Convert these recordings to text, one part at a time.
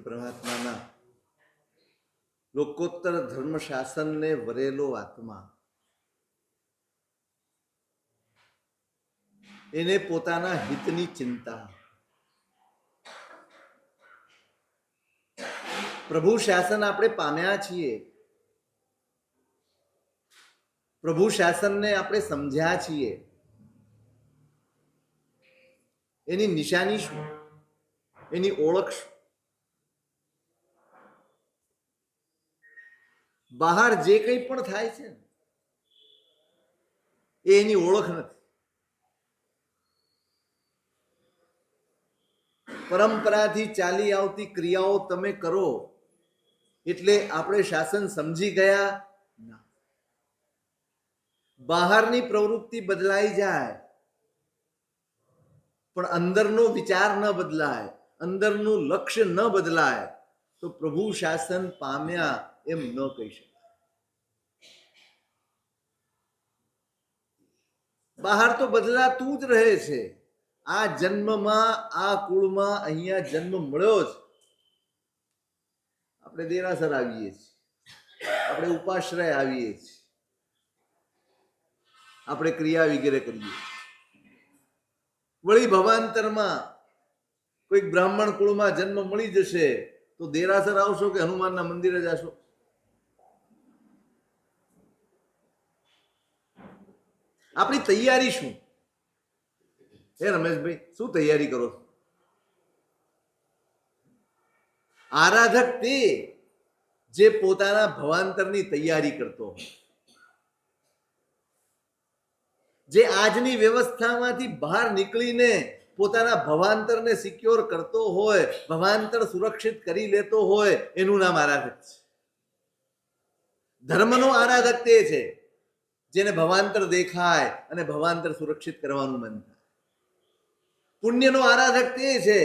પરમાત્માના લોકોત્તર ધર્મ શાસનને વરેલો આત્મા એને પોતાના હિતની ચિંતા, પ્રભુ શાસન આપણે પામ્યા છીએ, પ્રભુ શાસનને આપણે સમજ્યા છીએ, એની નિશાની શું, એની ઓળખ શું? બહાર જે કંઈ પણ થાય છે એ એની ઓળખ નથી. પરંપરાથી ચાલી આવતી ક્રિયાઓ તમે કરો એટલે આપણે શાસન સમજી ગયા ના. બહારની પ્રવૃત્તિ બદલાઈ જાય પણ અંદરનો વિચાર ન બદલાય, અંદરનું લક્ષ્ય ન બદલાય તો પ્રભુ શાસન પામ્યા એમ ન કહી શકાય. બહાર તો બદલાતું જ રહે છે. આ જન્મમાં આ કુળમાં અહીંયા જન્મ મળ્યો જ, આપણે દેરાસર આવીએ છીએ, આપણે ઉપાશ્રય આવીએ છીએ, આપણે ક્રિયા વગેરે કરીએ. વળી ભવાંતરમાં કોઈક બ્રાહ્મણ કુળમાં જન્મ મળી જશે તો દેરાસર આવશો કે હનુમાનના મંદિરે જશો? આપણી તૈયારી શું? હે રમેશભાઈ, શું તૈયારી કરો છો? આરાધક તે જે પોતાના ભવાંતરની તૈયારી કરતો હોય, જે આજની વ્યવસ્થામાંથી બહાર નીકળીને પોતાના ભવાંતરને સિક્યોર કરતો હોય, ભવાંતર સુરક્ષિત કરી લેતો હોય, એનું નામ આરાધક છે. ધર્મનો આરાધક તે છે જેને ભવાંતર દેખાય અને ભવાંતર સુરક્ષિત કરવાનું મન થાય. પુણ્યનો આરાધક તે છે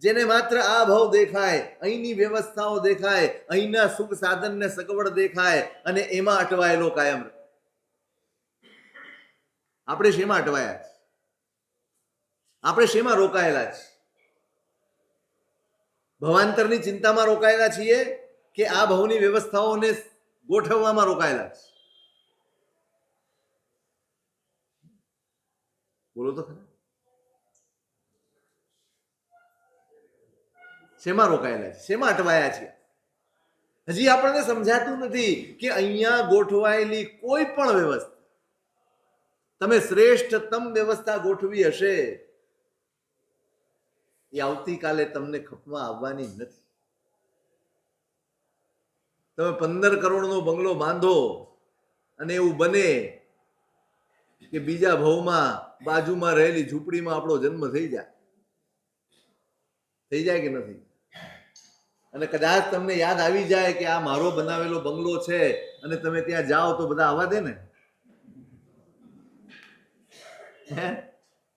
જેને માત્ર આ ભાવ દેખાય, અહીંની વ્યવસ્થાઓ દેખાય, અહીંના સુખ સાધન ને સગવડ દેખાય અને એમાં અટવાયેલો કાયમ રહે. આપણે શેમાં અટવાયા છે? આપણે શેમાં રોકાયેલા છીએ? ભવાંતરની ચિંતામાં રોકાયેલા છીએ કે આ ભાવની વ્યવસ્થાઓને ગોઠવવામાં રોકાયેલા છે? બોલો તો ખરા. શેમાં રોકાયેલા છે? શેમાં અટવાયા છે? હજી આપણને સમજાતું નથી કે અહીંયા ગોઠવાયેલી કોઈ પણ વ્યવસ્થા, તમે શ્રેષ્ઠતમ વ્યવસ્થા ગોઠવી હશે એ આવતીકાલે તમને ખપમાં આવવાની નથી. તમે 15 કરોડનો બંગલો બાંધો અને એવું બને કે બીજા ભાવમાં બાજુમાં રહેલી ઝૂંપડીમાં આપણો જન્મ થઈ જાય. થઈ જાય કે નથી? અને કદાચ તમને યાદ આવી જાય કે આ મારો બનાવેલો બંગલો છે અને તમે ત્યાં જાઓ તો બધા આવવા દે ને?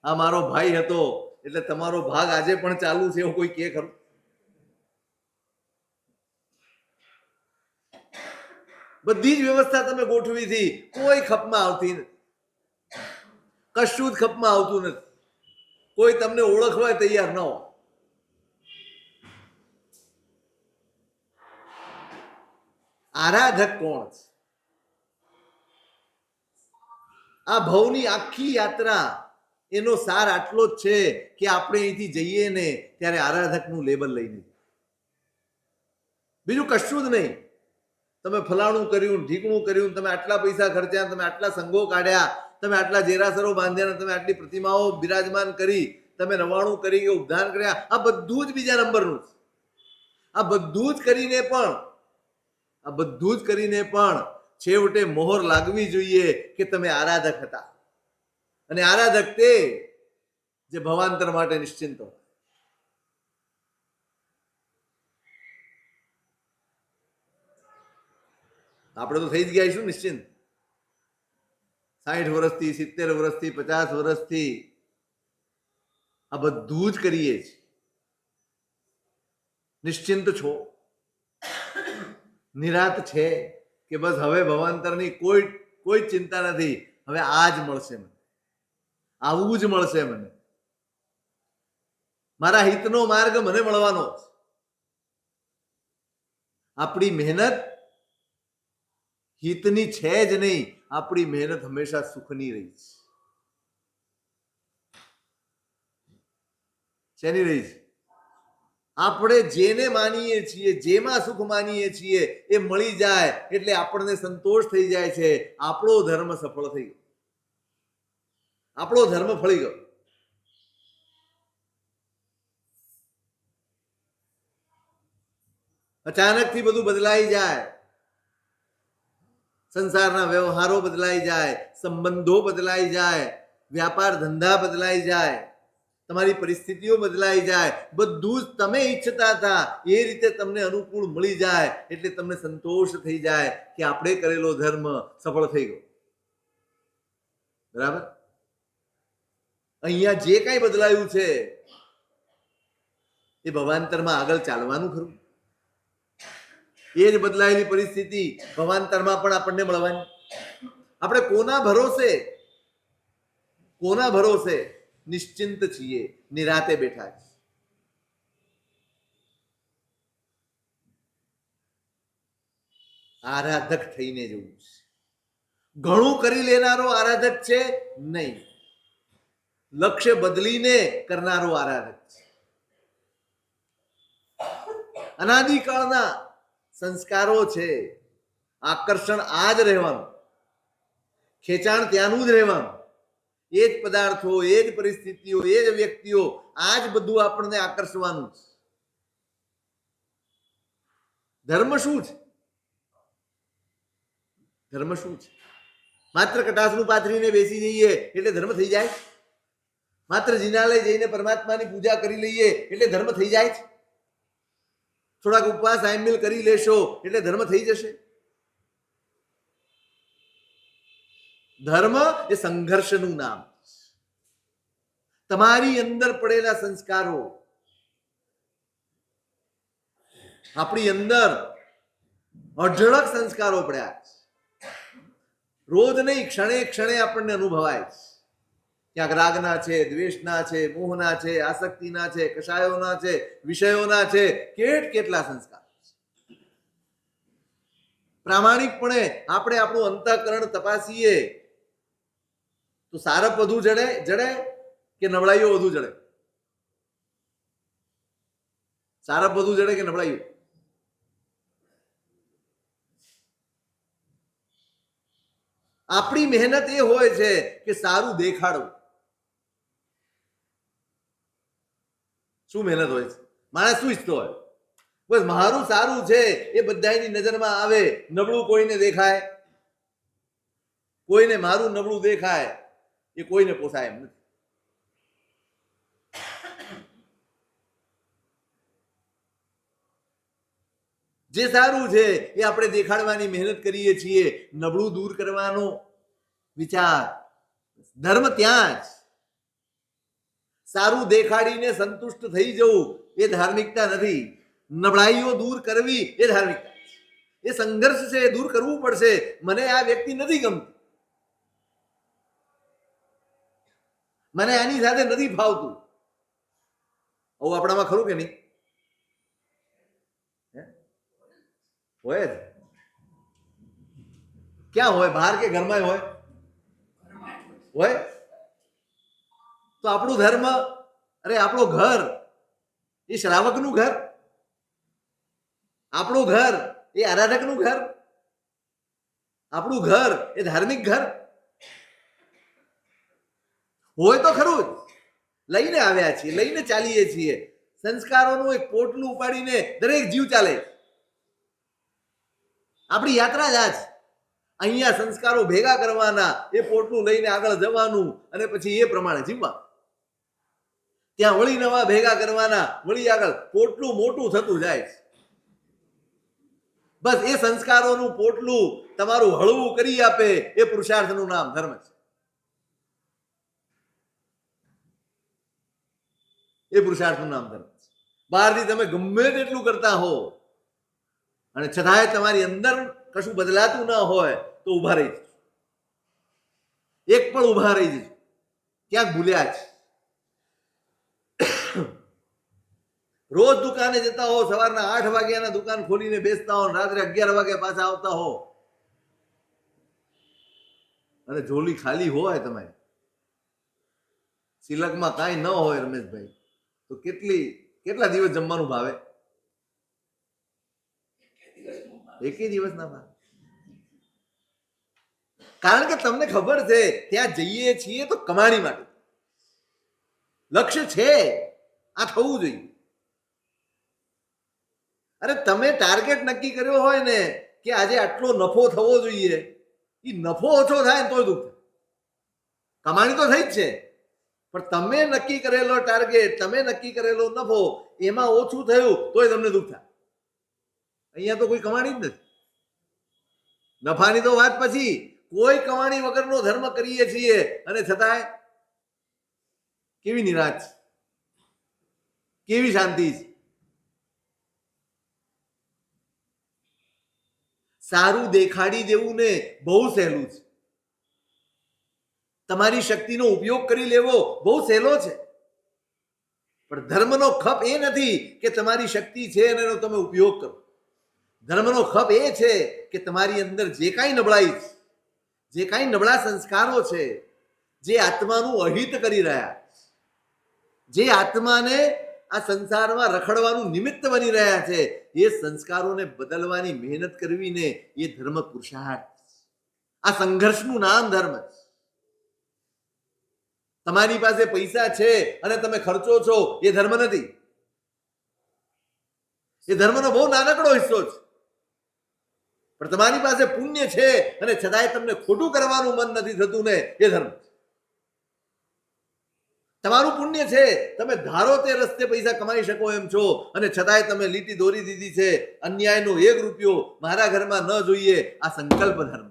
આ મારો ભાઈ હતો એટલે તમારો ભાગ આજે પણ ચાલુ છે એવું કોઈ કે ખરું? બધી જ વ્યવસ્થા તમે ગોઠવી હતી, કોઈ ખપમાં આવતી નથી. કશું જ ખપમાં આવતું નથી. કોઈ તમને ઓળખવા તૈયાર ન હોય. આરાધક કોણ છે? આ ભવની આખી યાત્રા એનો સાર આટલો જ છે કે આપણે અહીંથી જઈએ ને ત્યારે આરાધકનું લેબલ લઈને, બીજું કશું જ નહીં. તમે ફલાણું કર્યું, ઢીકણું કર્યું, તમે આટલા પૈસા ખર્ચ્યા, તમે આટલા સંઘો કાઢ્યા, તમે આટલા જેરાસરો બાંધ્યા, તમે આટલી પ્રતિમાઓ બિરાજમાન કરી, તમે રવાણું કરી કે ઉદ્ધાન કર્યા, આ બધું જ બીજા નંબરનું છે. આ બધું જ કરીને પણ છેવટે મોહર લાગવી જોઈએ કે તમે આરાધક હતા. અને આરાધક તે જે ભવાંતર માટે નિશ્ચિંત હોય. આપણે તો થઈ જ ગયા છું નિશ્ચિંત. 60 વર્ષથી, 70 વર્ષથી, 50 વર્ષથી આ બધું જ કરીએ છીએ. નિશ્ચિંત છો? નિરાત છે કે બસ હવે ભવાંતરની કોઈ ચિંતા નથી, હવે આ જ મળશે મને, આવું જ મળશે મને, મારા હિતનો માર્ગ મને મળવાનો છે. આપણી મહેનત હિતની છે જ નહીં, આપણી મહેનત હંમેશા સુખની રહી છે. શેની રહી છે? આપણે જેને માનીએ છીએ, જેમાં સુખ માનીએ છીએ એ મળી જાય એટલે આપણને સંતોષ થઈ જાય છે. આપણો ધર્મ સફળ થઈ ગયો, આપણો ધર્મ ફળી ગયો. અચાનકથી બધું બદલાઈ જાય, સંસારના વ્યવહારો બદલાઈ જાય, સંબંધો બદલાઈ જાય, વ્યાપાર ધંધા બદલાઈ જાય, તમારી પરિસ્થિતિઓ બદલાઈ જાય, બધું જ તમે ઈચ્છતા હતા એ રીતે તમને અનુકૂળ મળી જાય એટલે તમને સંતોષ થઈ જાય કે આપણે કરેલો ધર્મ સફળ થઈ ગયો. બરાબર? અહીંયા જે કાંઈ બદલાયું છે એ ભવાંતરમાં આગળ ચાલવાનું ખરું. એ જ બદલાયેલી પરિસ્થિતિ ભવાંતરમાં પણ આપણને મળવાની. આપણે કોના ભરોસે નિશ્ચિંત છીએ, નિરાતે બેઠા છે. આરાધક થઈને જવું છે. ઘણું કરી લેનારો આરાધક છે નહીં, લક્ષ્ય બદલીને કરનારો આરાધક છે. અનાદિકાળના સંસ્કારો છે, આકર્ષણ આ જ રહેવાનું, ખેંચાણ ત્યાંનું જ રહેવાનું. એ જ પદાર્થો, એ જ પરિસ્થિતિઓ, એ જ વ્યક્તિઓ, આ જ બધું આપણને આકર્ષવાનું છે. ધર્મ શું છે? ધર્મ શું છે? માત્ર કટાસનું પાથરીને બેસી જઈએ એટલે ધર્મ થઈ જાય? માત્ર જિનાલય જઈને પરમાત્માની પૂજા કરી લઈએ એટલે ધર્મ થઈ જાય છે? થોડાક ઉપવાસ આયમિલ કરી લેશો એટલે ધર્મ થઈ જશે? ધર્મ એ સંઘર્ષનું નામ. તમારી અંદર પડેલા સંસ્કારો, આપણી અંદર અઢળક સંસ્કારો પડ્યા છે. રોજ નહીં, ક્ષણે ક્ષણે આપણને અનુભવાય છે. ક્યાંક રાગના છે, દ્વેષના છે, મોહના છે, આસક્તિના છે, કષાયોના છે, વિષયોના છે, કેટલા સંસ્કાર. પ્રામાણિકપણે આપણે આપણું અંતઃકરણ તપાસીએ તો સારપ વધુ જડે કે નબળાઈઓ વધુ જડે? સારપ વધુ જડે કે નબળાઈઓ? આપણી મહેનત એ હોય છે કે સારું દેખાડવું. શું મહેનત હોય છે? માણસ શું ઈચ્છતો હોય? બસ મારું સારું છે એ બધાની નજરમાં આવે, નબળું કોઈને દેખાય, કોઈને મારું નબળું દેખાય એ કોઈને પોસાય એમ નથી. જે સારું છે એ આપણે દેખાડવાની મહેનત કરીએ છીએ, નબળું દૂર કરવાનો વિચાર. ધર્મ ત્યાં જ. સારું દેખાડીને સંતુષ્ટ થઈ જવું એ ધાર્મિકતા નથી. નબળાઈઓ દૂર કરવી એ ધાર્મિકતા. એ સંઘર્ષ છે, એ દૂર કરવું પડશે. મને આ વ્યક્તિ નથી ગમતી, મને આની સાથે નથી ફાવતું. આવું આપણામાં ખરું કે નહીં? હોય જ. ક્યાં હોય? બહાર કે ઘરમાં હોય? તો આપણું ધર્મ, અરે આપણું ઘર એ શ્રાવકનું ઘર, આપણું ઘર એ આરાધકનું ઘર, આપણું ઘર એ ધાર્મિક ઘર હોય તો ખરું જ. લઈને આવ્યા છીએ, લઈને ચાલીએ છીએ. સંસ્કારોનું એક પોટલું ઉપાડીને દરેક જીવ ચાલે. આપણી યાત્રા જ આ છે. અહીંયા સંસ્કારો ભેગા કરવાના, એ પોટલું લઈને આગળ જવાનું અને પછી એ પ્રમાણે જીવવા. ત્યાં વળી નવા ભેગા કરવાના, વળી આગળ. પોટલું મોટું થતું જાય છે. બસ એ સંસ્કારોનું પોટલું તમારું હળવું કરી આપે એ પુરુષાર્થનું નામ ધર્મ છે. એ પુરુષાર્થનું નામ ધર્મ છે. બહારથી તમે ગમે તેટલું કરતા હો અને છતાંય તમારી અંદર કશું બદલાતું ના હોય તો ઉભા રહી જજો. એક પણ ઉભા રહી જજો, ક્યાંક ભૂલ્યા છે. રોજ દુકાને જતા હો, સવારના 8 વાગ્યાના દુકાન ખોલીને બેસતા હો, રાત્રે 11 વાગે પાછા આવતા હો, અને ઝોલી ખાલી હોય તમારી, સિલકમાં કાંઈ ન હોય રમેશભાઈ, તો કેટલા દિવસ જમવાનું ભાવે? એકે દિવસ ના ભાવે. કારણ કે તમને ખબર છે ત્યાં જઈએ છીએ તો કમાણી માટે, લક્ષ્ય છે આ થવું જોઈએ. અરે તમે ટાર્ગેટ નક્કી કર્યો હોય ને કે આજે આટલો નફો થવો જોઈએ, એ નફો ઓછો થાય ને તોય દુઃખ થાય. કમાણી તો થઈ જ છે, પણ તમે નક્કી કરેલો ટાર્ગેટ, તમે નક્કી કરેલો નફો એમાં ઓછું થયું તોય તમને દુઃખ થાય. અહીંયા તો કોઈ કમાણી જ નથી. નફાની તો વાત પછી, કોઈ કમાણી વગરનો ધર્મ કરીએ છીએ અને છતાંય કેવી નિરાશ, કેવી શાંતિ છે. સારું દેખાડી દેવું ને બહુ સહેલું છે, તમારી શક્તિનો ઉપયોગ કરી લેવો બહુ સહેલો છે, પણ ધર્મનો ખપ એ નથી કે તમારી શક્તિ છે અને એનો તમે ઉપયોગ કરો. ધર્મનો ખપ એ છે કે તમારી અંદર જે કાંઈ નબળાઈ છે, જે કાંઈ નબળા સંસ્કારો છે, જે આત્માનું અહિત કરી રહ્યા, જે આત્માને આ સંસારમાં રખડવાનું નિમિત્ત બની રહ્યા છે, એ સંસ્કારોને બદલવાની મહેનત કરવીને એ ધર્મ પુરુષાર્થ. આ સંઘર્ષનું નામ ધર્મ છે. તમારી પાસે પૈસા છે અને તમે ખર્ચો છો એ ધર્મ નથી, એ ધર્મનો બહુ નાનકડો હિસ્સો છે. પણ તમારી પાસે પુણ્ય છે અને છતાંય તમને ખોટું કરવાનું મન નથી થતું ને, એ ધર્મ. તમારું પુણ્ય છે, તમે ધારો તે રસ્તે પૈસા કમાઈ શકો એમ છો અને છતાંય તમે લીટી દોરી દીધી છે, અન્યાયનો 1 રૂપિયો મારા ઘરમાં ન જોઈએ, આ સંકલ્પ ધર્મ.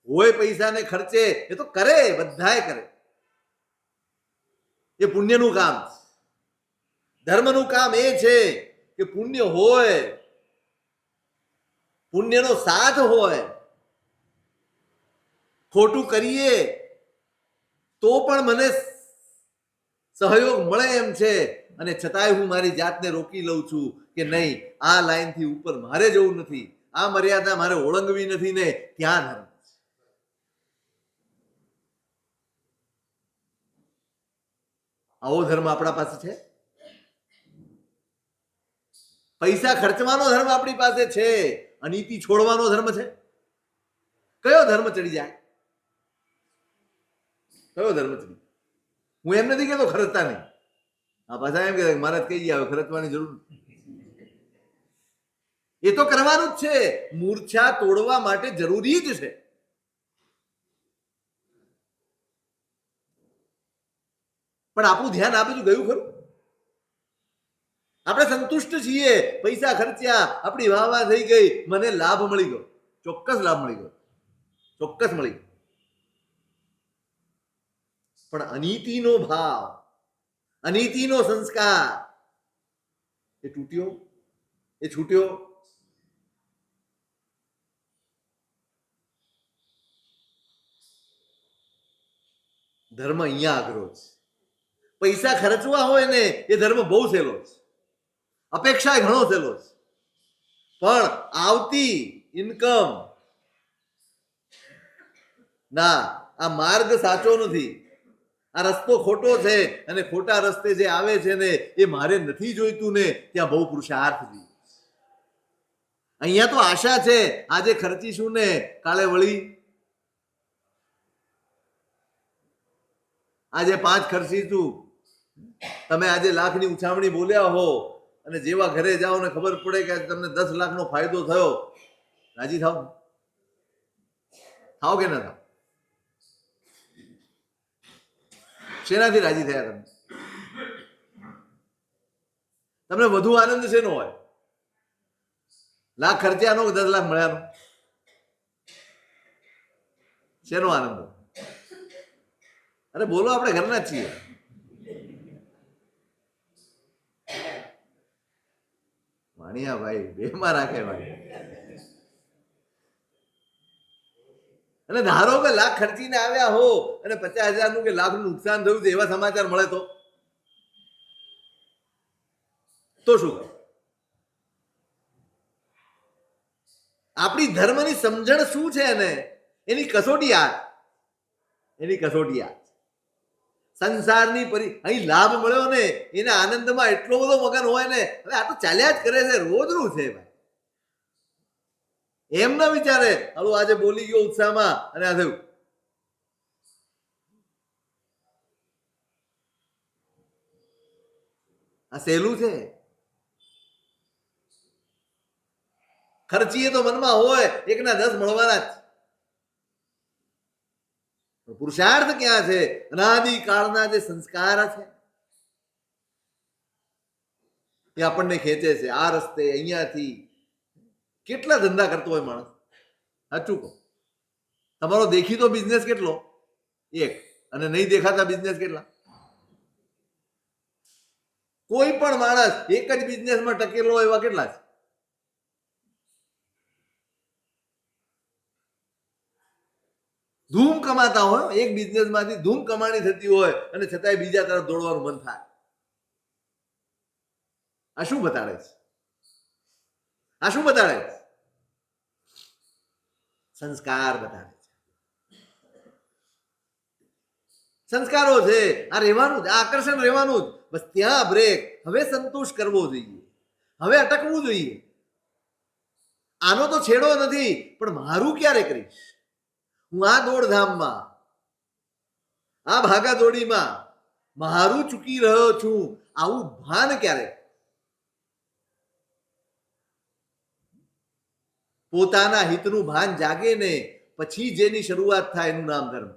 હોય પૈસાને ખર્ચે એ તો કરે, બધાએ કરે, એ પુણ્યનું કામ. ધર્મનું કામ એ છે કે પુણ્ય હોય, પુણ્યનો સાથ હોય, ખોટું કરીએ તો પણ મને સહયોગ મળે એમ છે, અને છતાંય હું મારી જાતને રોકી લઉં છું કે નહીં, આ લાઈનથી ઉપર મારે જવું નથી, આ મર્યાદા મારે ઓળંગવી નથી ને, ત્યાં ધર્મ. આવો ધર્મ આપણા પાસે છે. પૈસા ખર્ચવાનો ધર્મ આપણી પાસે છે, અનીતિ છોડવાનો ધર્મ છે. કયો ધર્મ ચડી જાય? કયો ધર્મ ચડી? હું એમ નથી કહેતો ખર્ચતા નહીં, આ પાછા એમ કે મહારાજ કહી ગયા ખર્ચવાની જરૂર નથી. એ તો કરવાનું જ છે, મૂર્છા તોડવા માટે જરૂરી જ છે. પણ આપણું ધ્યાન આ બધું ગયું ખરું? આપણે સંતુષ્ટ છીએ, પૈસા ખર્ચ્યા, આપણી વાહ થઈ ગઈ, મને લાભ મળી ગયો, ચોક્કસ લાભ મળી ગયો, ચોક્કસ મળી ગયો. પણ અનીતિનો ભાવ, અનીતિનો સંસ્કાર એ તૂટ્યો, એ છૂટ્યો. ધર્મ અહીંયા આગ્રહ છે. પૈસા ખર્ચવા હોય ને એ ધર્મ બહુ સહેલો છે, અપેક્ષા ઘણો સહેલો છે, પણ આવતી ઇન્કમ ના, આ માર્ગ સાચો નથી, આ રસ્તો ખોટો છે, અને ખોટા રસ્તે જે આવે છે ને એ મારે નથી જોઈતું ને, ત્યાં બહુ પુરુષાર્થ જોઈએ. અહીંયા તો આશા છે, આજે ખર્ચીશું ને કાલે વળી, આજે 5 ખર્ચીશું, તમે આજે લાખની ઉછામણી બોલ્યા હો અને જેવા ઘરે જાઓ ને ખબર પડે કે તમને 10 લાખનો ફાયદો થયો, રાજી થાવ? થાવ કે ના થાવ? શેનાથી રાજી થયા તમે? તમને વધુ આનંદ શેનો હોય? લાખ ખર્ચ્યાનો કે 10 લાખ મળ્યાનો? શેનો આનંદ? અરે બોલો, આપણે ઘરના જ છીએ. વાણિયા ભાઈ બેમાં રાખે ભાઈ. અને ધારો કે લાખ ખર્ચીને આવ્યા હો અને 50,000 નું કે લાખનું નુકસાન થયું છે, એવા સમાચાર મળે તો તો શું કરે? આપણી ધર્મની સમજણ શું છે ને એની કસોટી આ, એની કસોટી આ. સંસારની અહીં લાભ મળ્યો ને એના આનંદમાં એટલો બધો મગન હોય ને, હવે આ તો ચાલ્યા જ કરે છે, રોજનું છે ભાઈ. એમ ના વિચારે હાલો આજે બોલી ગયો ઉત્સાહમાં અને આ થયું. આ સહેલું છે? ખર્ચીએ તો મનમાં હોય એકના 10 મળવાના જ. પુરુષાર્થ ક્યાં છે? અનાદિ કાળના જે સંસ્કાર છે એ આપણને ખેંચે છે આ રસ્તે. અહીંયાથી કેટલા ધંધા કરતો હોય માણસ, સાચું કહો. તમારો દેખીતો બિઝનેસ કેટલો? એક. અને નહીં દેખાતા બિઝનેસ કેટલા? કોઈ પણ માણસ એક જ બિઝનેસમાં ટકેલો એવા કેટલા છે? ધૂમ કમાતા હોય, એક બિઝનેસમાંથી ધૂમ કમાણી થતી હોય અને છતાંય બીજા તરફ દોડવાનું મન થાય. આ શું બતાડે છે? આ શું બતાડે છે? સંસ્કાર બતાડે છે. સંસ્કારો છે. આ રહેવાનું જ, આ આકર્ષણ રહેવાનું જ. બસ ત્યાં બ્રેક. હવે સંતોષ કરવો જોઈએ, હવે અટકવું જોઈએ. આનો તો છેડો નથી, પણ મારું ક્યારે કરીશ? હું આ દોડધામમાં, આ ભાગાદોડીમાં મારું ચૂકી રહ્યો છું, આવું ભાન ક્યારે? પોતાના હિતનું ભાન જાગે ને પછી જેની શરૂઆત થાય એનું નામ ધર્મ.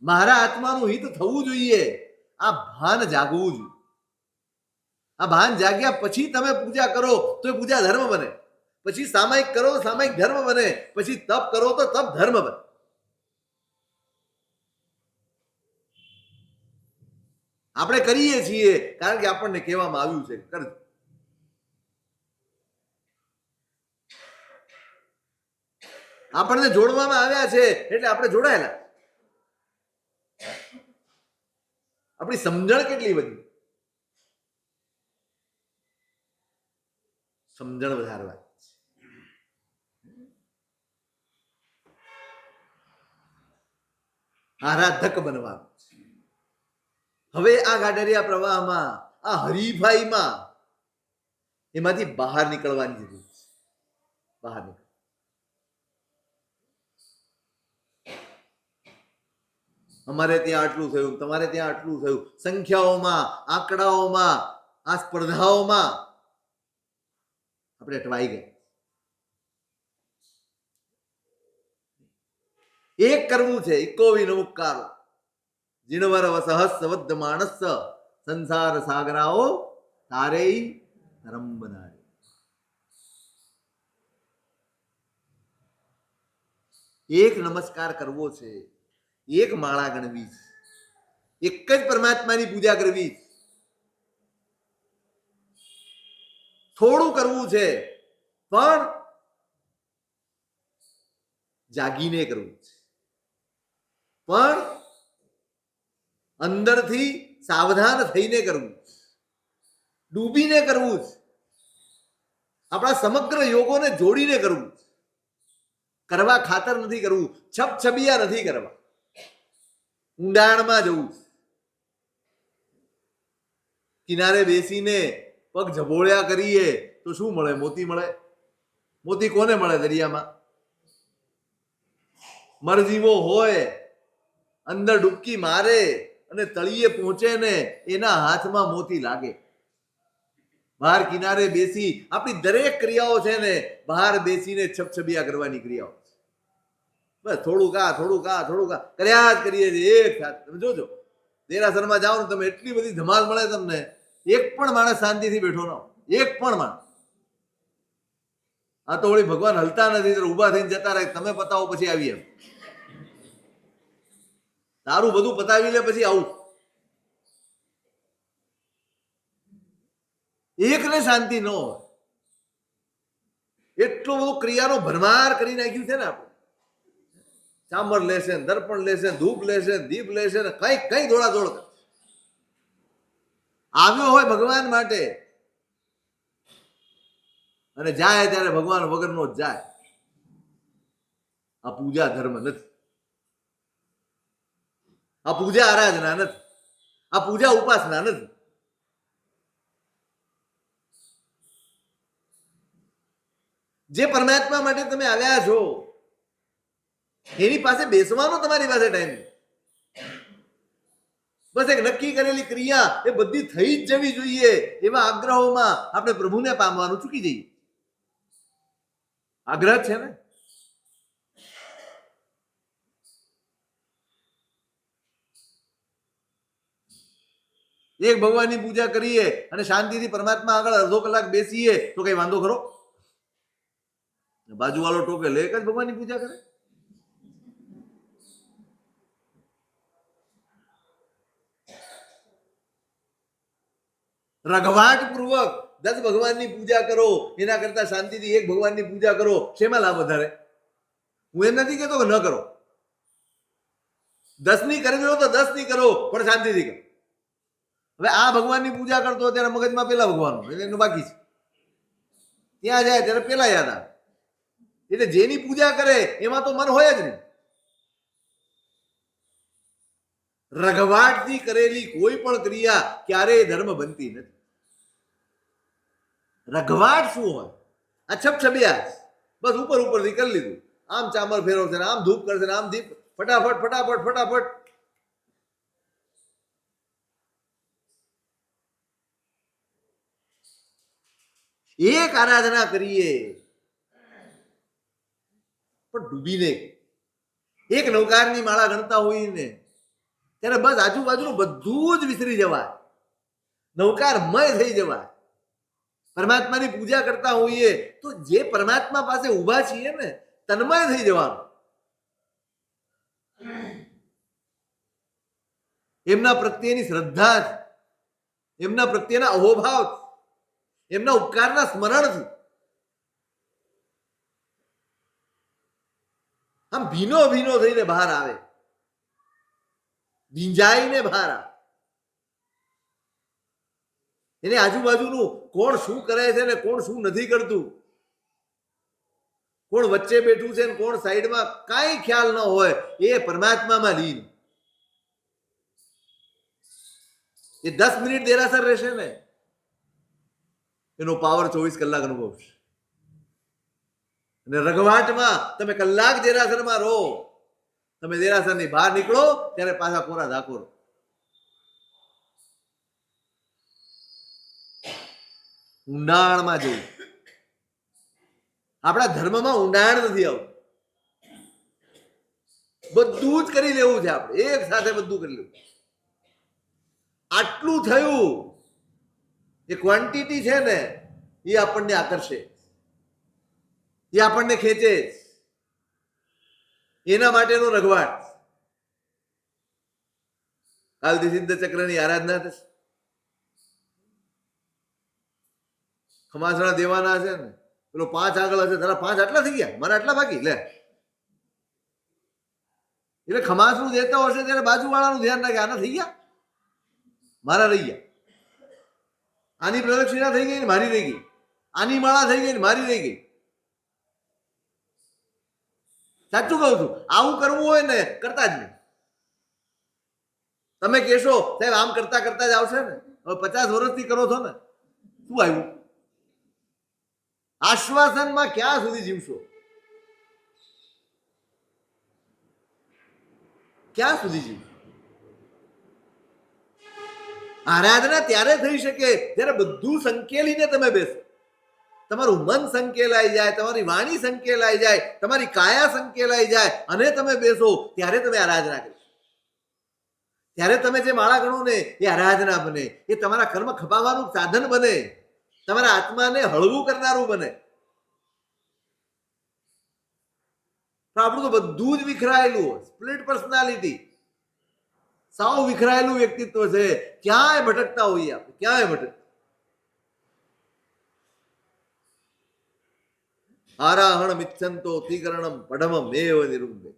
મારા આત્માનું હિત થવું જોઈએ, આ ભાન જાગવું જોઈએ. આ ભાન જાગ્યા પછી તમે પૂજા કરો તો એ પૂજા ધર્મ બને. પછી સામાયિક કરો સામાયિક ધર્મ બને. પછી તપ કરો તો તપ ધર્મ બને. આપણે કરીએ છીએ કારણ કે આપણને કહેવામાં આવ્યું છે કરજો. આપણને જોડવામાં આવ્યા છે એટલે આપણે જોડાયેલા. આપણી સમજણ કેટલી બધી, સમજણ વધારવા, આરાધક બનવા. હવે આ ગાડરિયા પ્રવાહમાં, આ હરીફાઈમાં એમાંથી બહાર નીકળવાની જરૂર છે. બહાર નીકળ. અમારે ત્યાં આટલું થયું, તમારે ત્યાં આટલું થયું, સંખ્યાઓમાં, આંકડાઓમાં, આ સ્પર્ધાઓમાં આપણે અટવાઈ ગયા. એક કરવું છે. ઇકો વિનમુક્કારો જીણવર સહસ્વદ્ધ માણસ સંસાર સાગરાઓ તારે ધર્મ બનાવે. એક નમસ્કાર કરવો છે, એક માળા ગણવી, એક જ પરમાત્માની પૂજા કરવી. થોડું કરવું છે પણ જાગીને કરવું છે, પણ અંદરથી સાવધાન થઈને કરવું, ડૂબીને કરવું છે. આપણા સમગ્ર યોગોને જોડીને કરવું. કરવા ખાતર નથી કરવું, છબછબિયા નથી કરવા, ઊંડાણમાં જવું. કિનારે બેસીને પગ ઝબોળ્યા કરીએ તો શું મળે? મોતી મળે. મોતી કોને મળે? દરિયામાં. મરજીવો હોય અંદર ડૂબકી મારે અને તળિયે પહોંચે ને એના હાથમાં મોતી લાગે. બહાર કિનારે બેસી આપણી દરેક ક્રિયાઓ છે ને બહાર બેસીને છબછબિયા કરવાની ક્રિયાઓ. બસ થોડુંક આ થોડુંક આ થોડુંક આ કર્યા જ કરીએ છીએ એક સાથે. તમે જોજો દેરાસરમાં જાઓ ને તમે, એટલી બધી ધમાલ મળે તમને. એક પણ માણસ શાંતિથી બેઠો ન હોય, એક પણ માણસ. આ તો વળી ભગવાન હલતા નથી, ઉભા થઈને જતા રહે. તમે પતાવો પછી આવી એમ. તારું બધું પતાવી લે પછી આવું. એકને શાંતિ ન હોય. એટલો બધો ક્રિયાનો ભરમાર કરી નાખ્યું છે ને આપણે. ચામર લેશે, દર્પણ લેશે, ધૂપ લેશે, દીપ લેશે ને કઈ કઈ દોડા દોડ. આવ્યો હોય ભગવાન માટે અને જાય ત્યારે ભગવાન વગરનો જ જાય. આ પૂજા ધર્મ નથી, આ પૂજા આરાધના નથી, આ પૂજા ઉપાસના નથી. જે પરમાત્મા માટે તમે આવ્યા છો એની પાસે બેસવાનો તમારી પાસે ટાઈમ નથી. બસ એક નક્કી કરેલી ક્રિયા એ બધી થઈ જ જવી જોઈએ એવા આગ્રહોમાં આપણે પ્રભુને પામવાનું ચૂકી જઈએ. આગ્રહ છે ને, એક ભગવાનની પૂજા કરીએ અને શાંતિથી પરમાત્મા આગળ અડધો કલાક બેસીએ તો કઈ વાંધો ખરો? બાજુવાળો ટોકે લે એક જ ભગવાનની પૂજા કરે. રઘવાટ પૂર્વક 10 ભગવાનની પૂજા કરો એના કરતા શાંતિથી એક ભગવાનની પૂજા કરો. શેમાં લાભ વધારે? હું એમ નથી કહેતો કે ન કરો, 10 ની કરવી હોય તો 10 ની કરો, પણ શાંતિથી કરો. હવે આ ભગવાનની પૂજા કરતો ત્યારે મગજમાં પેલા ભગવાન એનું બાકી છે, ત્યાં જાય ત્યારે પેલા યાદ આવે. એટલે જેની પૂજા કરે એમાં તો મન હોય જ નહીં. રઘવાટથી કરેલી કોઈ પણ ક્રિયા ક્યારેય ધર્મ બનતી નથી. રઘવાટ શું હોય? આ છબછબિયા બસ ઉપર ઉપરથી કરી લીધું. આમ ચામર ફેરવશે ને આમ ધૂપ કરશે ને આમ દીપ ફટાફટ ફટાફટ ફટાફટ. એક આરાધના કરીએ પણ ડૂબીને એક નૌકારની માળા ગણતા હોઈએ ને ત્યારે બસ આજુબાજુનું બધું જ વિસરી જવાય, નૌકારમય થઈ જવાય. પરમાત્માની પૂજા કરતા હોઈએ તો જે પરમાત્મા પાસે ઊભા છીએ ને તન્મય થઈ જવાનું. એમના પ્રત્યેની શ્રદ્ધા, એમના પ્રત્યેના અહોભાવ, એમના ઉપકારના સ્મરણથી આમ ભીનો ભીનો થઈને બહાર આવે, ભીંજાઈને બહાર આવે. એને આજુબાજુનું કોણ શું કરે છે ને કોણ શું નથી કરતું, કોણ વચ્ચે બેઠું છે ને કોણ સાઈડમાં, કાંઈ ખ્યાલ ન હોય. એ પરમાત્મામાં લીન. એ 10 મિનિટ દેરાસર રહેશે ને એનો પાવર 24 કલાક અનુભવશે. અને રઘવાટમાં તમે કલાક દેરાસરમાં રહો, તમે દેરાસરની બહાર નીકળો ત્યારે પાછા કોરા ધાકોર. ઊંડાણમાં જવું. આપણા ધર્મમાં ઊંડાણ નથી આવતું. બધું જ કરી લેવું છે આપણે, એક સાથે બધું કરી લેવું. આટલું થયું એ ક્વોન્ટિટી છે ને એ આપણને આકર્ષે, એ આપણને ખેંચે. એના માટેનો રઘવાટ. કાલથી સિદ્ધ ચક્રની આરાધના થશે, ખમાસણા દેવાના છે ને પેલો 5 આગળ હશે, તારા 5 આટલા થઈ ગયા, મારા આટલા બાકી લે. એટલે ખમાસણું દેતો હશે ત્યારે બાજુવાળાનું ધ્યાન રાખે, આના થઈ ગયા મારા રહી ગયા, આની પ્રદક્ષિણા થઈ ગઈ ને મારી રહી ગઈ, આની માળા થઈ ગઈ ને મારી રહી ગઈ. સાચું કહું છું, આવું કરવું હોય ને કરતા જ નહીં. તમે કહેશો સાહેબ આમ કરતા કરતા જ આવશે ને, હવે 50 વર્ષથી કરો છો ને શું આવ્યું? આશ્વાસનમાં ક્યાં સુધી જીવશો? ક્યાં સુધી જીવશો? આરાધના ત્યારે થઈ શકે જ્યારે બધું સંકેલીને તમે બેસો. તમારું મન સંકેલાઈ જાય, તમારી વાણી સંકેલાઈ જાય, તમારી કાયા સંકેલાઈ જાય અને તમે બેસો ત્યારે તમે આરાધના કરી. ત્યારે તમે જે માળા ગણો ને એ આરાધના બને, એ તમારા કર્મ ખપાવવાનું સાધન બને, તમારા આત્માને હળવું કરનારું બને. આપણું તો બધું જ વિખરાયેલું, સ્પ્લિટ પર્સનાલિટી, સાવ વિખરાયેલું વ્યક્તિત્વ છે. ક્યાંય ભટકતા હોઈએ આપણે, ક્યાંય ભટકતા. આરાહણ મિચ્છંતો તિકરણમ પઢમમ એવ નિરુંધે.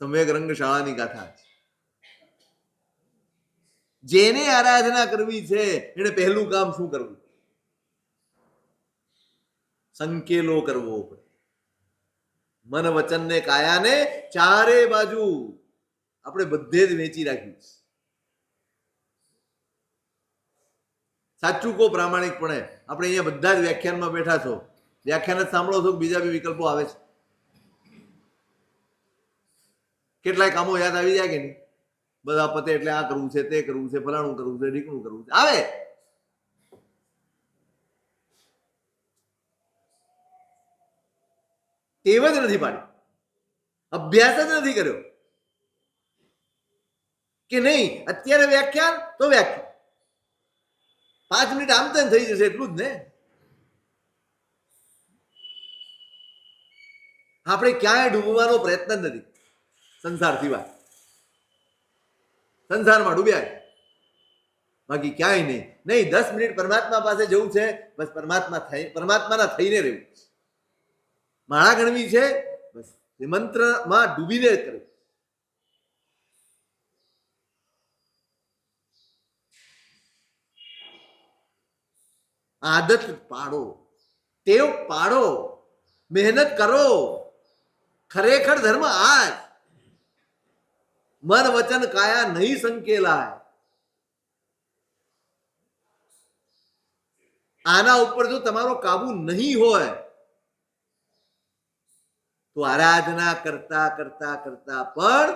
સમ્યક રંગશાળાની ગાથા છે. જેને આરાધના કરવી છે એને પહેલું કામ શું કરવું? સંકેલો કરવો પડે. મન વચન ને કાયાને ચારે બાજુ આપણે બધે જ વેચી રાખ્યું. સાચું કો પ્રામાણિકપણે, આપણે અહીંયા બધા જ વ્યાખ્યાનમાં બેઠા છો, વ્યાખ્યાન જ સાંભળો છો, બીજા બી વિકલ્પો આવે છે? કેટલાય કામો યાદ આવી જાય કે નહીં? બધા પતે એટલે આ કરવું છે, તે કરવું છે, ફલાણું કરવું છે, ઢીકણું કરવું છે, આવે. ટેવ જ નથી પાડી, અભ્યાસ જ નથી કર્યો કે નહીં અત્યારે વ્યાખ્યાન તો વ્યાખ્યાન 5 મિનિટ આમ તેમ થઈ જશે એટલું જ ને. આપણે ક્યાંય ડૂબવાનો પ્રયત્ન જ નથી સંસાર સિવાય. સંસારમાં ડૂબ્યા બાકી ક્યાંય નહીં. નહીં 10 મિનિટ પરમાત્મા પાસે જવું છે, બસ પરમાત્માના થઈને રહેવું. માળા ગણવી છે, બસ એ મંત્રમાં ડૂબીને કરવું. આદત પાડો, ટેવ પાડો, મહેનત કરો. ખરેખર ધર્મ આ જ. મન વચન કાયા નહીં સંકેલાય. આના ઉપર જો તમારો કાબુ નહીં હોય તો આરાધના કરતા કરતા કરતા પણ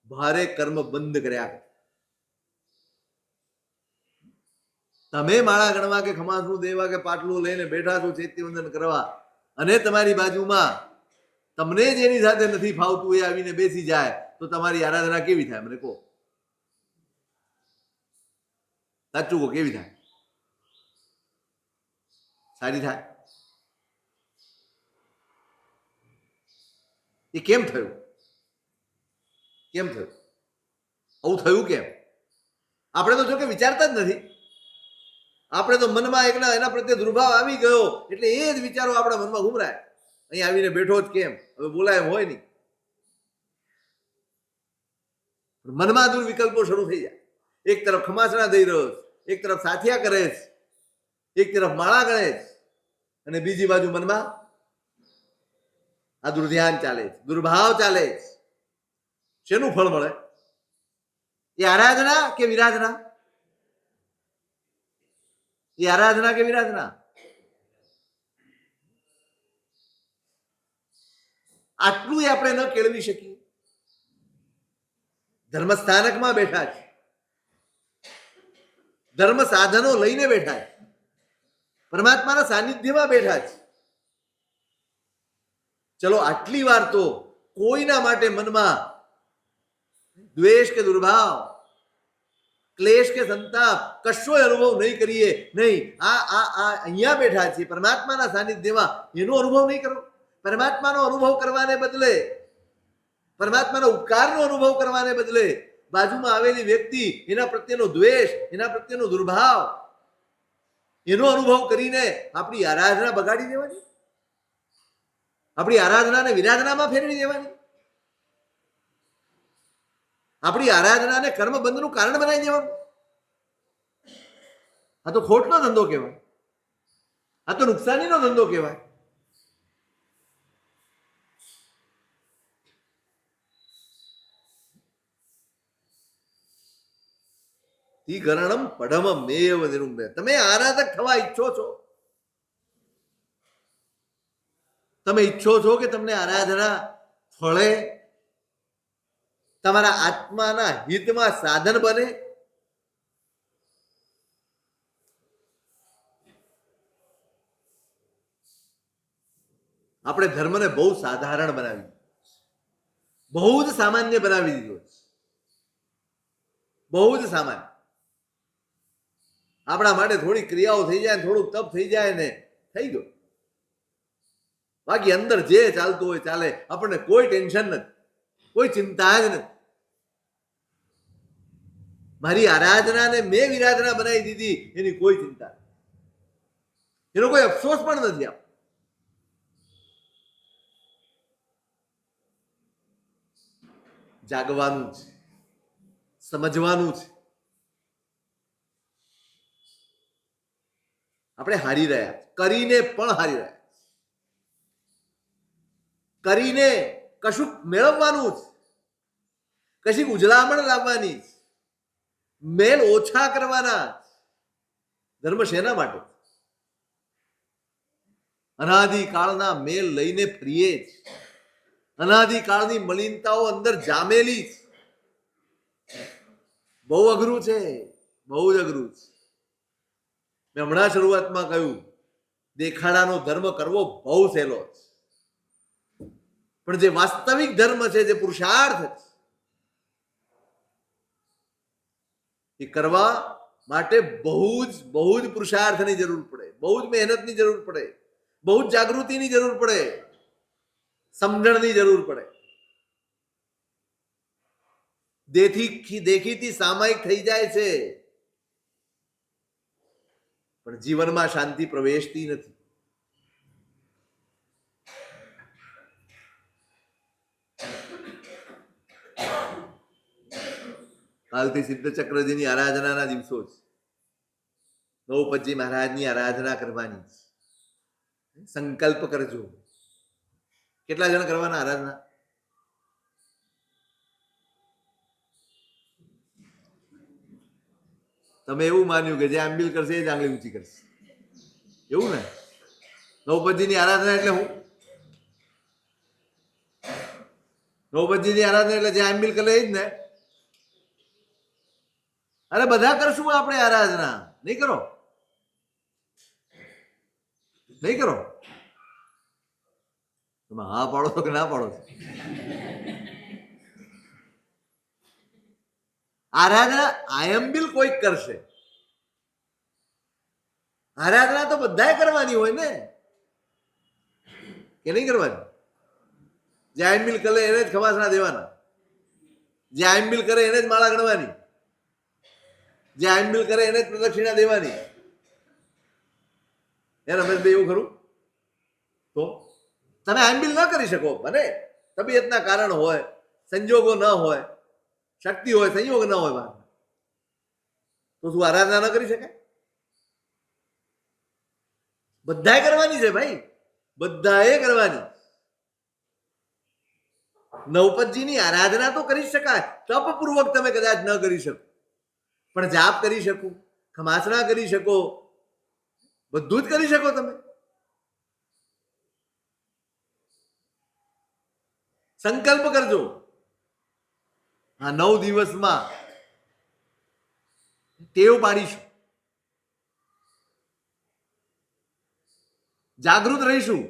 ભારે કર્મ બંધ કર્યા. તમે માળા ગણવા કે ખમાસનું દેવા કે પાટલું લઈને બેઠા છો ચૈત્યવંદન કરવા, અને તમારી બાજુમાં તમને જેની સાથે નથી ફાવતું એ આવીને બેસી જાય તો તમારી આરાધના કેવી થાય? મને કહો, સાચું કહો, કેવી થાય? સારી થાય? એ કેમ થયું? કેમ થયું? આવું થયું કેમ? આપણે તો જો કે વિચારતા જ નથી. આપણે તો મનમાં એના પ્રત્યે દુર્ભાવ આવી ગયો એટલે એ જ વિચારો આપણા મનમાં ઘૂમરાય. અહીં આવીને બેઠો જ કેમ? હવે બોલાય એમ હોય નહીં. મનમાં દુર્વિકલ્પો શરૂ થઈ જાય. એક તરફ ખમાસણા દઈ રહ્યો છે, એક તરફ સાથિયા કરે છે, એક તરફ માળા ગણે છે, અને બીજી બાજુ મનમાં આ દુર્ધ્યાન ચાલે છે, દુર્ભાવ ચાલે છે. શેનું ફળ મળે? એ આરાધના કે વિરાધના? એ આરાધના કે વિરાધના? આટલું આપણે ન કેળવી શકીએ. ધર્મ સ્થાનકમાં બેઠા છે, ધર્મ સાધનો લઈને બેઠા છે, પરમાત્માના સાનિધ્યમાં બેઠા છે. ચલો આટલી વાર તો કોઈના માટે મનમાં દ્વેષ કે દુર્ભાવ, ક્લેશ કે સંતાપ કશો અનુભવ નહીં કરીએ. નહીં, અહીંયા બેઠા છીએ પરમાત્માના સાનિધ્યમાં, એનો અનુભવ નહીં કરો. પરમાત્માનો અનુભવ કરવાને બદલે, પરમાત્માના ઉપકારનો અનુભવ કરવાને બદલે બાજુમાં આવેલી વ્યક્તિ, એના પ્રત્યેનો દ્વેષ, એના પ્રત્યેનો દુર્ભાવ, એનો અનુભવ કરીને આપણી આરાધના બગાડી દેવાની, આપણી આરાધનાને વિરાધનામાં ફેરવી દેવાની, આપણી આરાધનાને કર્મબંધનું કારણ બનાવી દેવાનું. આ તો ખોટનો ધંધો કહેવાય. આ તો નુકસાનીનો ધંધો કહેવાય. ગરણમ પડમ મેવ નિરુંબે. તમે આરાધક થવા ઈચ્છો છો, તમે ઈચ્છો છો કે તમને આરાધના ફળે, તમારા આત્માના હિતમાં સાધન બને? આપણે ધર્મને બહુ સાધારણ બનાવી, બહુ જ સામાન્ય બનાવી દીધો, બહુ જ સામાન્ય. આપણા માટે થોડી ક્રિયાઓ થઈ જાય, થોડુંક તપ થઈ જાય ને થઈ ગયો. બાકી અંદર જે ચાલતું હોય ચાલે, આપણને કોઈ ટેન્શન નથી, કોઈ ચિંતા જ નથી. મારી આરાધનાને મેં વિરાધના બનાવી દીધી એની કોઈ ચિંતા નથી, એનો કોઈ અફસોસ પણ નથી. જાગવાનું છે, સમજવાનું છે, આપણે હારી રહ્યા, કરીને પણ હારી રહ્યા, કરીને કશું મેળવવાનું જ, કશીક ઉજળામણ લાવવાની, મેલ ઓછા કરવાના. ધર્મ શેના માટે? અનાદિકાળના મેલ લઈને ફરીએ જ, અનાદિકાળની મલિનતાઓ અંદર જામેલી જ. બહુ અઘરું છે, બહુ જ અઘરું છે. મેં હમણાં શરૂઆતમાં કહ્યું, દેખાડાનો ધર્મ કરવો બહુ સહેલો છે, પણ જે વાસ્તવિક ધર્મ છે, જે પુરુષાર્થ છે, એ કરવા માટે બહુ જ પુરુષાર્થની જરૂર પડે, બહુ જ મહેનતની જરૂર પડે, બહુ જ જાગૃતિની જરૂર પડે, સમજણની જરૂર પડે. દેખીથી સામાયિક થઈ જાય છે, પણ જીવનમાં શાંતિ પ્રવેશતી નથી. કાલથી સિદ્ધ ચક્રજીની આરાધનાના દિવસો છે. નવપતજી મહારાજની આરાધના કરવાની. સંકલ્પ કરજો. કેટલા જણ કરવાના આરાધના? તમે એવું માન્યું કે જે આંબિલ કરશે એ જ આંગળી ઊંચી કરશે, એવું ને? નવપતજીની આરાધના એટલે હું? નવપતજીની આરાધના એટલે જે આંબિલ કરે એ જ ને? અરે બધા કરશું આપણે આરાધના, નહીં કરો? નહીં કરો? તમે હા પાડો છો કે ના પાડો છો? આરાધના આયંબિલ કોઈક કરશે, આરાધના તો બધાએ કરવાની હોય ને, કે નહીં કરવાની? જે આયંબિલ કરે એને જ ખવાસણા દેવાના, જે આયંબિલ કરે એને જ માળા ગણવાની, જે આયંબિલ કરે એને જ પ્રદક્ષિણા દેવાની. એ રમેશભાઈ એવું ખરું? તો તમે આયંબિલ ન કરી શકો, ભલે તબિયતના કારણ હોય, સંજોગો ન હોય, શક્તિ હોય, સંયોગ ન હોય, તો શું આરાધના ન કરી શકાય? બધાએ કરવાની છે ભાઈ, બધાએ કરવાની. નવપતજીની આરાધના તો કરી શકાય, તપપૂર્વક તમે કદાચ ન કરી શકો, પણ જાપ કરી શકો, ખમાસણા કરી શકો, બધું જ કરી શકો તમે. સંકલ્પ કરજો. આ 9 દિવસમાં ટેવ પાડીશું, જાગૃત રહીશું,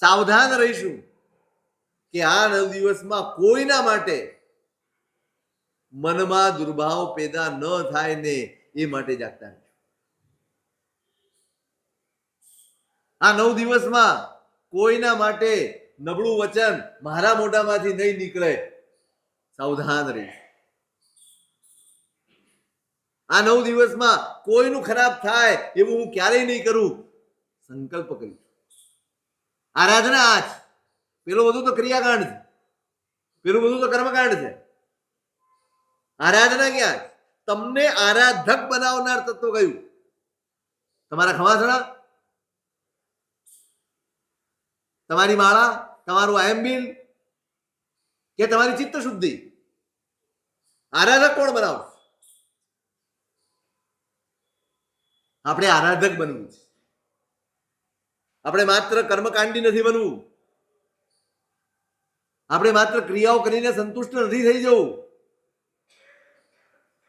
સાવધાન રહીશું કે આ 9 દિવસમાં કોઈના માટે મનમાં દુર્ભાવ પેદા ન થાય ને એ માટે જાગતા રહીશું. આ 9 દિવસમાં કોઈના માટે નબળું વચન મારા મોઢામાંથી નહીં નીકળે, સાવધાન રહીશું. આ 9 દિવસમાં કોઈનું ખરાબ થાય એવું હું ક્યારેય નહીં કરું, સંકલ્પ કરીશું. આરાધના આ જ, પેલું બધું તો ક્રિયાકાંડ છે, પેલું બધું તો કર્મકાંડ છે. આરાધના ક્યાં? તમને આરાધક બનાવનાર તત્વ કયું? તમારા ખવાસણા, તમારી માળા, તમારું આયંબિલ, કે તમારી ચિત્ત શુદ્ધિ? આરાધક કોણ બનાવશે? આપણે આરાધક બનવું છે. આપણે માત્ર કર્મકાંડી નથી બનવું, આપણે માત્ર ક્રિયાઓ કરીને સંતુષ્ટ નથી થઈ જવું,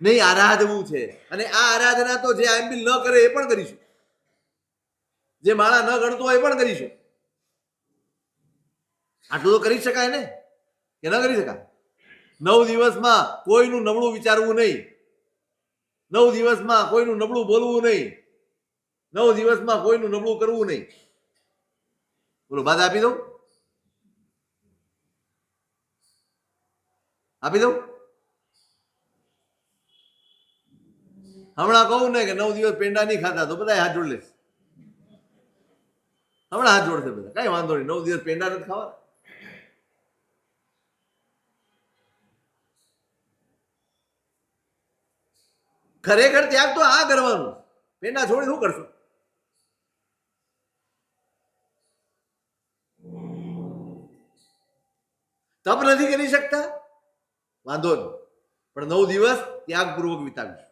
નહીં, આરાધવું છે. અને આ આરાધના તો જે આયંબિલ ન કરે એ પણ કરીશું, જે માળા ન ગણતો હોય એ પણ કરીશું. આટલું તો કરી શકાય ને, કે ન કરી શકાય? 9 દિવસમાં કોઈનું નબળું વિચારવું નહીં, 9 દિવસમાં કોઈનું નબળું બોલવું નહીં, 9 દિવસમાં કોઈનું નબળું કરવું નહીં. બોલો, બાદ આપી દઉં? આપી દઉં? હમણાં કહું ને કે 9 દિવસ પેંડા નહીં ખાતા, તો બધા હાથ જોડ લેશે. હમણાં હાથ જોડશે બધા, કઈ વાંધો નહીં, 9 દિવસ પેંડા નથી ખાવા. ખરેખર ત્યાગ તો આ કરવાનું, પેંડા છોડી શું કરશો? તપ નથી કરી શકતા, વાંધો નહીં, પણ 9 દિવસ ત્યાગપૂર્વક વિતાવીશું.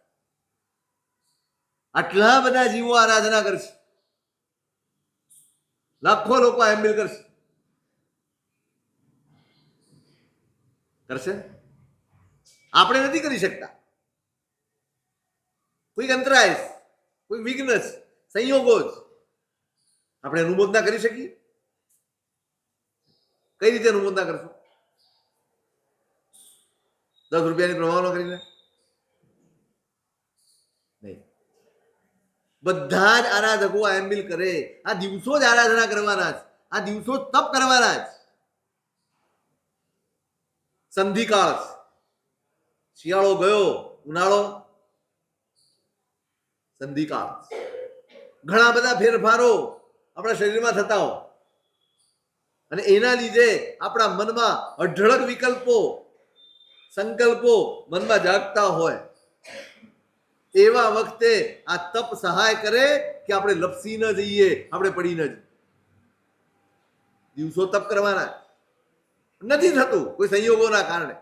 આટલા બધા જીવો આરાધના કરશે, લાખો લોકો એમ્બિલ કરશે, આપણે નથી કરી શકતા. કોઈક અંતરાય, કોઈ વિઘ્ન, સંયોગો જ. આપણે અનુમોદના કરી શકીએ? કઈ રીતે અનુમોદના કરશો? 10 રૂપિયાની પ્રભાવના કરીને નહીં. બધા જ આરાધકો આ એમ્બિલ કરે. આ દિવસો જ આરાધના કરવાના છે, આ દિવસો જ તપ કરવાના છે. સંધિકાળ, શિયાળો ગયો, ઉનાળો, સંધિકાળ. ઘણા બધા ફેરફારો આપણા શરીરમાં થતા હોય અને એના લીધે આપણા મનમાં અઢળક વિકલ્પો, સંકલ્પો મનમાં જાગતા હોય. એવા વખતે આ તપ સહાય કરે કે આપણે લપસી ન જઈએ, આપણે પડી ન જઈએ. દિવસો તપ કરવાના નથી થતું, કોઈ સંયોગોના કારણે,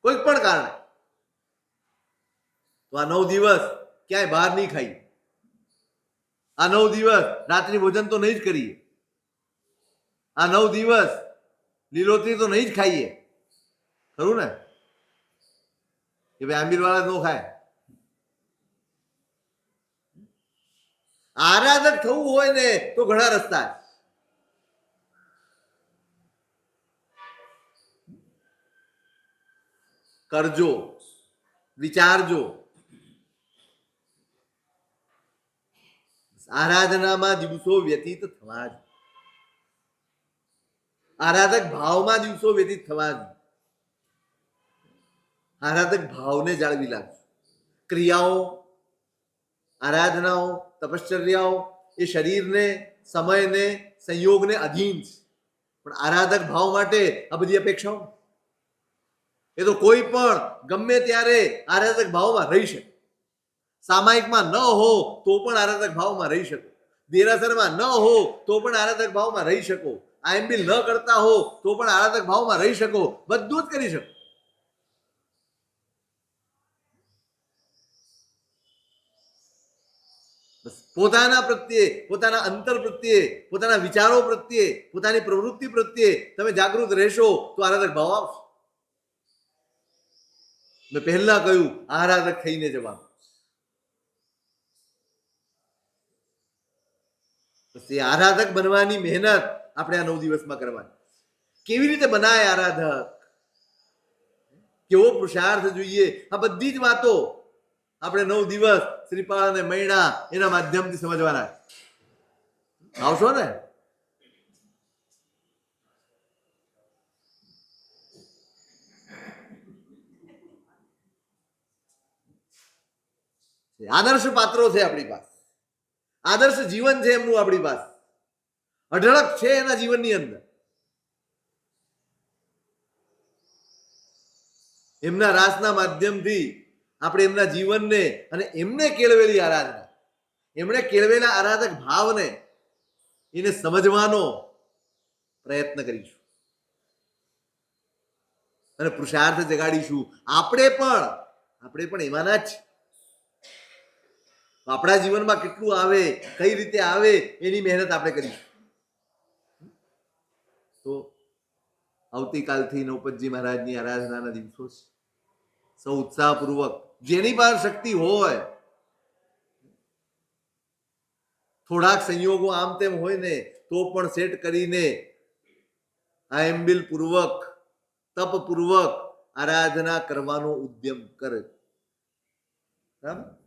કોઈ પણ કારણે. તો આ 9 દિવસ ક્યાંય બહાર નહીં ખાઈએ, આ 9 દિવસ રાત્રિ ભોજન તો નહીં જ કરીએ, આ 9 દિવસ લીલોતરી તો નહીં જ ખાઈએ. ખરું ને કે ભાઈ આંબીર વાળા ન ખાય? આરાધક થવું હોય ને તો ઘણા રસ્તા. કરજો, વિચારજો. આરાધનામાં દિવસો વ્યતીત થવા જ, આરાધક ભાવમાં દિવસો વ્યતીત થવા જ. આરાધક ભાવને જાળવી લાગજો. ક્રિયાઓ, આરાધનાઓ, તપશ્ચર્યાઓ એ શરીરને, સમયને, સંયોગને અધીન છે, પણ આરાધક ભાવ માટે આ બધી અપેક્ષાઓ એ તો કોઈ પણ ગમે ત્યારે આરાધક ભાવમાં રહી શકે. સામાયિકમાં ન હો તો પણ આરાધક ભાવમાં રહી શકો, દેરાસરમાં ન હો તો પણ આરાધક ભાવમાં રહી શકો, આઈએમબી ન કરતા હો તો પણ આરાધક ભાવમાં રહી શકો, બધું જ કરી શકો. પોતાના પ્રત્યે, પોતાના અંતર પ્રત્યે, પોતાના વિચારો પ્રત્યે, પોતાની પ્રવૃત્તિ પ્રત્યે તમે જાગૃત રહેશો તો આરાધક ભાવ આવશે. મેં પહેલા કહ્યું આરાધક થઈને જવાનું. પછી આરાધક બનવાની મહેનત આપણે આ 9 દિવસમાં કરવાની. કેવી રીતે બનાય આરાધક, કેવો પુરુષાર્થ જોઈએ, આ બધી જ વાતો આપણે 9 દિવસ શ્રીપાળ અને મૈણા એના માધ્યમથી સમજવાના. આવશો ને? આદર્શ પાત્રો છે આપણી પાસે, આદર્શ જીવન છે એમનું આપણી પાસે, અઢળક છે એના જીવનની અંદર. એમના રાસના માધ્યમથી આપણે એમના જીવનને અને એમને કેળવેલી આરાધના, એમણે કેળવેલા આરાધક ભાવને એને સમજવાનો પ્રયત્ન કરીશું અને પુરુષાર્થ જગાડીશું. આપણે પણ એમાંના જ. આપણા જીવનમાં કેટલું આવે, કઈ રીતે આવે, એની મહેનત આપણે કરીશું. તો આવતીકાલથી નૌપતજી મહારાજની આરાધનાના દિવસો છે. સૌ ઉત્સાહપૂર્વક જેની પાસે શક્તિ હોય, થોડાક સંયોગો આમ તેમ હોય ને તો પણ સેટ કરીને આયંબિલ પૂર્વક, તપ પૂર્વક આરાધના કરવાનો ઉદ્યમ કરે. બરાબર?